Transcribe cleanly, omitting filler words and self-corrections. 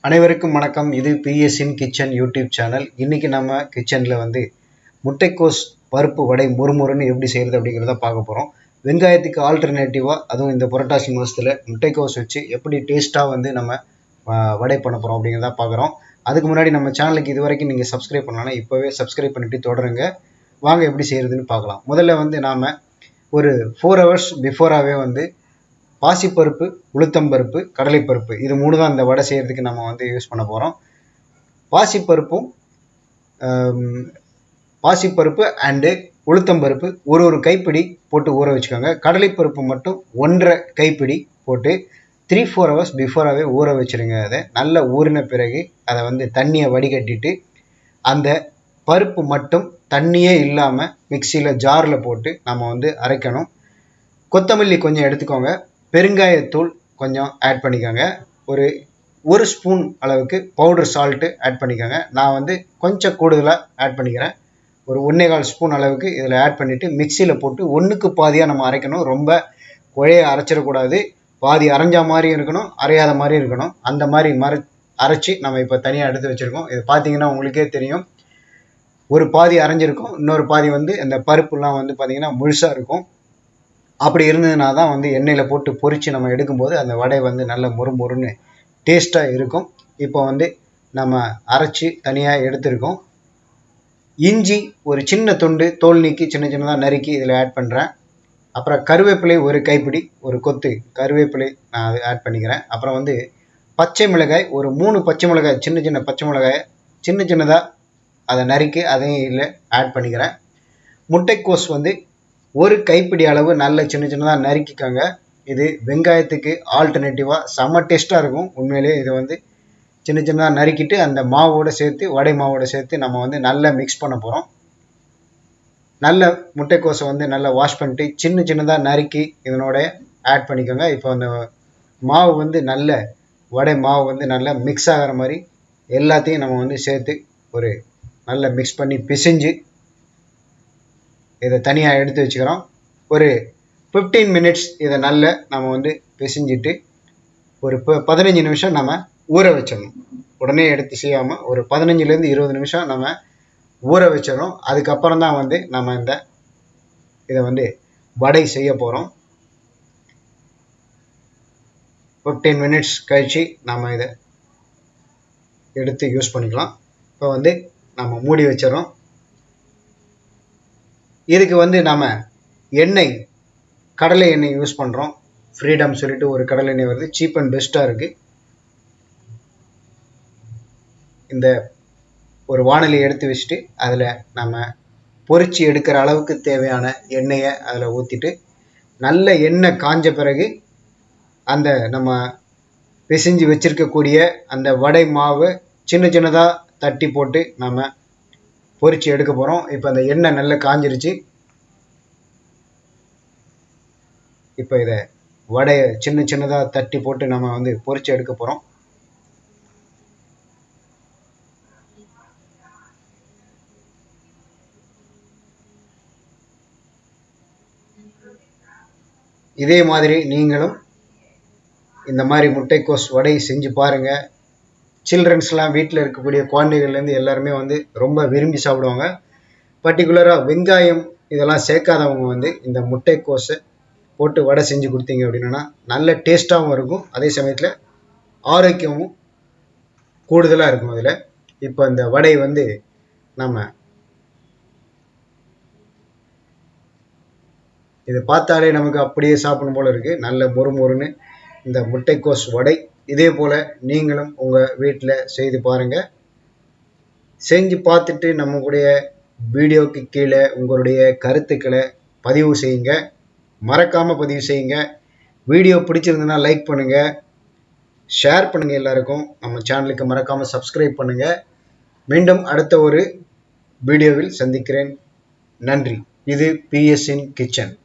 அனைவருக்கும் வணக்கம். இது பிஎஸ்இன் கிச்சன் யூடியூப் சேனல். இன்றைக்கி நம்ம கிச்சனில் முட்டைக்கோஸ் பருப்பு வடை முறுமுறுன்னு எப்படி செய்கிறது அப்படிங்கிறத பார்க்க போகிறோம். வெங்காயத்துக்கு ஆல்டர்னேட்டிவாக அதுவும் இந்த புரட்டாசி மாதத்தில் முட்டைக்கோஸ் வச்சு எப்படி டேஸ்ட்டாக நம்ம வடை பண்ண போகிறோம் அப்படிங்கிறத பார்க்குறோம். அதுக்கு முன்னாடி நம்ம சேனலுக்கு இது வரைக்கும் நீங்கள் சப்ஸ்கிரைப் பண்ணலாம், இப்போவே சப்ஸ்கிரைப் பண்ணிவிட்டு தொடருங்க. வாங்க எப்படி செய்கிறதுன்னு பார்க்கலாம். முதல்ல நாம் ஒரு 4 hours பிஃபோராகவே பாசிப்பருப்பு, உளுத்தம்பருப்பு, கடலைப்பருப்பு இது 3 தான் இந்த வடை செய்கிறதுக்கு நம்ம யூஸ் பண்ண போகிறோம். பாசிப்பருப்பு அண்டு உளுத்தம்பருப்பு ஒரு கைப்பிடி போட்டு ஊற வச்சுக்கோங்க. கடலைப்பருப்பு மட்டும் 1.5 கைப்பிடி போட்டு 3-4 hours பிஃபோராகவே ஊற வச்சுருங்க. அதை நல்லா ஊறின பிறகு அதை தண்ணியை வடிகட்டிட்டு அந்த பருப்பு மட்டும் தண்ணியே இல்லாமல் மிக்சியில் ஜாரில் போட்டு நம்ம அரைக்கணும். கொத்தமல்லி கொஞ்சம் எடுத்துக்கோங்க. பெருங்காயத்தூள் கொஞ்சம் ஆட் பண்ணிக்கோங்க. ஒரு ஸ்பூன் அளவுக்கு பவுடர் சால்ட்டு ஆட் பண்ணிக்கோங்க. நான் கொஞ்சம் கூடுதலாக ஆட் பண்ணிக்கிறேன். ஒரு 1.25 ஸ்பூன் அளவுக்கு இதில் ஆட் பண்ணிவிட்டு மிக்சியில் போட்டு ஒன்றுக்கு பாதியாக நம்ம அரைக்கணும். ரொம்ப குழைய அரைச்சிடக்கூடாது. பாதி அரைஞ்ச மாதிரியும் இருக்கணும், அரையாத மாதிரியும் இருக்கணும். அந்த மாதிரி அரைச்சி நம்ம இப்போ தனியாக எடுத்து வச்சுருக்கோம். இது பார்த்தீங்கன்னா உங்களுக்கே தெரியும், ஒரு பாதி அரைஞ்சிருக்கும், இன்னொரு பாதி இந்த பருப்புலாம் பார்த்திங்கன்னா முழுசாக இருக்கும். அப்படி இருந்ததுனா தான் எண்ணெயில் போட்டு பொரித்து நம்ம எடுக்கும்போது அந்த வடை நல்ல மொறுமொறுன்னு டேஸ்ட்டாக இருக்கும். இப்போ நம்ம அரைச்சி தனியாக எடுத்துருக்கோம். இஞ்சி ஒரு சின்ன துண்டு தோல் நீக்கி சின்னதாக நறுக்கி இதில் ஆட் பண்ணுறேன். அப்புறம் கருவேப்பிலை ஒரு கைப்பிடி, ஒரு கொத்து கருவேப்பிலை நான் அதை ஆட் பண்ணிக்கிறேன். அப்புறம் பச்சை மிளகாய் ஒரு 3 பச்சை மிளகாய், சின்ன பச்சை மிளகாயை சின்னதாக அதை நறுக்கி அதையும் இதில் ஆட் பண்ணிக்கிறேன். முட்டைக்கோஸ் ஒரு கைப்பிடி அளவு நல்ல சின்னதாக நறுக்கிக்கோங்க. இது வெங்காயத்துக்கு ஆல்டர்னேட்டிவாக செம்ம டேஸ்ட்டாக இருக்கும். உண்மையிலே இது சின்னதாக நறுக்கிட்டு அந்த மாவோடு சேர்த்து, வடை மாவோடு சேர்த்து நம்ம நல்லா மிக்ஸ் பண்ண போகிறோம். நல்ல முட்டைக்கோஸை நல்லா வாஷ் பண்ணிட்டு சின்னதாக நறுக்கி இதனோட ஆட் பண்ணிக்கோங்க. இப்போ அந்த மாவு நல்ல வடை மாவு நல்லா மிக்ஸ் ஆகிற மாதிரி எல்லாத்தையும் நம்ம சேர்த்து ஒரு நல்லா மிக்ஸ் பண்ணி பிசைஞ்சு இதை தனியாக எடுத்து வச்சுக்கிறோம். ஒரு 15 minutes இதை நல்லா நம்ம பிசைஞ்சிட்டு ஒரு 15 நிமிஷம் நம்ம ஊற வச்சிடணும். உடனே எடுத்து செய்யாமல் ஒரு 15லேருந்து 20 நிமிஷம் நம்ம ஊற வச்சிடணும். அதுக்கப்புறம் தான் நம்ம இதை வடை செய்ய போகிறோம். 15 minutes கழித்து நம்ம இதை எடுத்து யூஸ் பண்ணிக்கலாம். இப்போ நம்ம மூடி வச்சிடறோம். இதுக்கு நம்ம எண்ணெய், கடலை எண்ணெய் யூஸ் பண்ணுறோம். ஃப்ரீடம் சொல்லிட்டு ஒரு கடலை எண்ணெய் வருது, சீப் அண்ட் பெஸ்ட்டாக இருக்குது. இந்த ஒரு வாணலி எடுத்து வச்சுட்டு அதில் நம்ம பொரிச்சு எடுக்கிற அளவுக்கு தேவையான எண்ணெயை அதில் ஊற்றிட்டு நல்ல எண்ணெய் காஞ்ச பிறகு அந்த நம்ம பிசைஞ்சு வச்சுருக்கக்கூடிய அந்த வடை மாவு சின்னதாக தட்டி போட்டு நம்ம பொரிச்சு எடுக்க போகிறோம். இப்போ அந்த எண்ணெய் நல்லா காஞ்சிருச்சு. இப்போ இதை வடையை சின்னதாக தட்டி போட்டு நம்ம பொரிச்சு எடுக்க போகிறோம். இதே மாதிரி நீங்களும் இந்த மாதிரி முட்டைக்கோஸ் வடை செஞ்சு பாருங்கள். சில்ட்ரன்ஸ்லாம் வீட்டில் இருக்கக்கூடிய குழந்தைகள்லேருந்து எல்லாருமே ரொம்ப விரும்பி சாப்பிடுவாங்க. பர்டிகுலராக வெங்காயம் இதெல்லாம் சேர்க்காதவங்க இந்த முட்டைக்கோஸை போட்டு வடை செஞ்சு கொடுத்தீங்க அப்படின்னா நல்ல டேஸ்ட்டாகவும் இருக்கும், அதே சமயத்தில் ஆரோக்கியமும் கூடுதலாக இருக்கும் அதில். இப்போ இந்த வடை நம்ம இதை பார்த்தாலே நமக்கு அப்படியே சாப்பிடணும் போல் இருக்குது. நல்ல மொறுமொறுன்னு இந்த முட்டைக்கோஸ் வடை. இதே போல் நீங்களும் உங்கள் வீட்டில் செய்து பாருங்கள். செஞ்சு பார்த்துட்டு நம்மளுடைய வீடியோவுக்கு கீழே உங்களுடைய கருத்துக்களை பதிவு செய்யுங்க. மறக்காமல் பதிவு செய்யுங்க. வீடியோ பிடிச்சிருந்ததுன்னா லைக் பண்ணுங்கள், ஷேர் பண்ணுங்கள். எல்லாருக்கும் நம்ம சேனலுக்கு மறக்காமல் சப்ஸ்கிரைப் பண்ணுங்கள். மீண்டும் அடுத்த ஒரு வீடியோவில் சந்திக்கிறேன். நன்றி. இது பிஎஸ்இன் கிச்சன்.